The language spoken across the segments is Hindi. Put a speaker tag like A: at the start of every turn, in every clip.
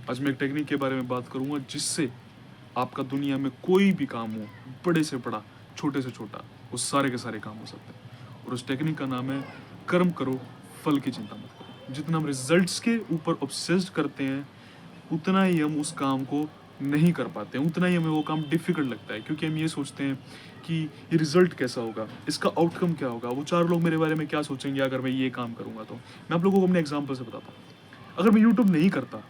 A: आज मैं एक टेक्निक के बारे में बात करूंगा जिससे आपका दुनिया में कोई भी काम हो, बड़े से बड़ा, छोटे से छोटा, वो सारे के सारे काम हो सकते हैं। और उस टेक्निक का नाम है कर्म करो, फल की चिंता मत करो। जितना हम रिजल्ट्स के ऊपर ऑब्सेस्ड करते हैं, उतना ही हम उस काम को नहीं कर पाते हैं, उतना ही हमें वो काम डिफिकल्ट लगता है, क्योंकि हम ये सोचते हैं कि ये रिजल्ट कैसा होगा, इसका आउटकम क्या होगा, वो 4 लोग मेरे बारे में क्या सोचेंगे अगर मैं ये काम करूंगा। तो मैं आप लोगों को अपने एग्जाम्पल से बताता हूँ। अगर मैं यूट्यूब नहीं करता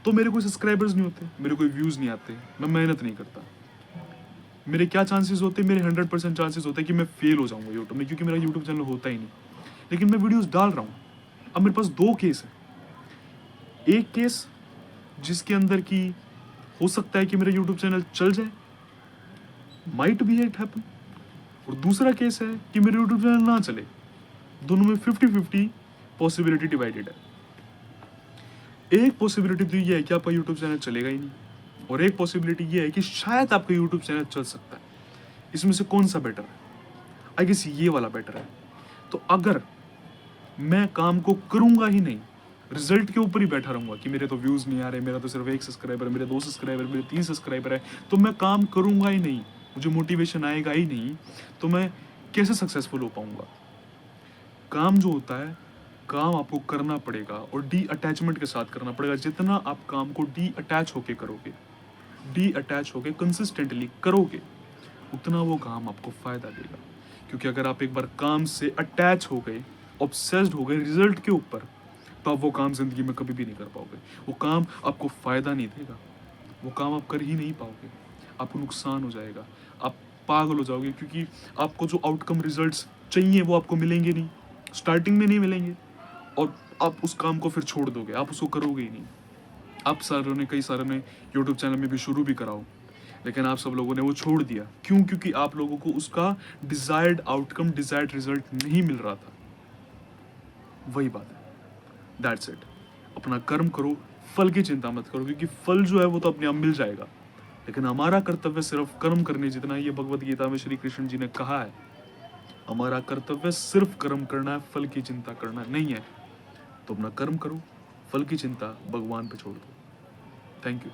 A: तो मेरे कोई सब्सक्राइबर्स नहीं होते, मेरे कोई व्यूज़ नहीं आते, मैं मेहनत नहीं करता, मेरे क्या चांसेस होते, मेरे 100% चांसेस होते हैं कि मैं फेल हो जाऊंगा यूट्यूब में, क्योंकि मेरा यूट्यूब चैनल होता ही नहीं। लेकिन मैं वीडियोस डाल रहा हूँ। अब मेरे पास 2 केस है। एक केस जिसके अंदर की हो सकता है कि मेरा यूट्यूब चैनल चल जाए, माइट बी इट हैपन, और दूसरा केस है कि मेरा यूट्यूब चैनल ना चले। दोनों में 50-50 पॉसिबिलिटी डिवाइडेड है। एक पॉसिबिलिटी तो ये है कि आपका यूट्यूब चैनल चलेगा ही नहीं, और एक पॉसिबिलिटी ये है कि शायद आपका यूट्यूब चैनल चल सकता है। इसमें से कौन सा बेटर है? आई गेस ये वाला बेटर है। तो अगर मैं काम को करूंगा ही नहीं, रिजल्ट के ऊपर ही बैठा रहूंगा कि मेरे तो व्यूज नहीं आ रहे, मेरा तो सिर्फ 1 सब्सक्राइबर, मेरे 2 सब्सक्राइबर, मेरे 3 सब्सक्राइबर है, तो मैं काम करूंगा ही नहीं, मुझे मोटिवेशन आएगा ही नहीं, तो मैं कैसे सक्सेसफुल हो पाऊंगा? काम जो होता है, काम आपको करना पड़ेगा, और डी अटैचमेंट के साथ करना पड़ेगा। जितना आप काम को डी अटैच होके करोगे, डी अटैच होके कंसिस्टेंटली करोगे, उतना वो काम आपको फायदा देगा। क्योंकि अगर आप एक बार काम से अटैच हो गए, ऑब्सेस्ड हो गए रिजल्ट के ऊपर, तो आप वो काम जिंदगी में कभी भी नहीं कर पाओगे। वो काम आपको फायदा नहीं देगा, वो काम आप कर ही नहीं पाओगे, आपको नुकसान हो जाएगा, आप पागल हो जाओगे, क्योंकि आपको जो आउटकम रिजल्ट्स चाहिए वो आपको मिलेंगे नहीं, स्टार्टिंग में नहीं मिलेंगे, और आप उस काम को फिर छोड़ दोगे, आप उसको करोगे ही नहीं। आप सारों ने, कई सारों ने यूट्यूब चैनल में भी शुरू भी कराओ, लेकिन आप सब लोगों ने वो छोड़ दिया। क्यों? क्योंकि आप लोगों को उसका डिजायर्ड आउटकम, डिजायर्ड रिजल्ट नहीं मिल रहा था। वही बात है, दैट्स इट। अपना कर्म करो, फल की चिंता मत करो, क्योंकि फल जो है वो तो अपने आप मिल जाएगा। लेकिन हमारा कर्तव्य सिर्फ कर्म करने जितना है, ये भगवत गीता में श्री कृष्ण जी ने कहा है। हमारा कर्तव्य सिर्फ कर्म करना है, फल की चिंता करना नहीं है। तो अपना कर्म करो, फल की चिंता भगवान पे छोड़ दो। Thank you.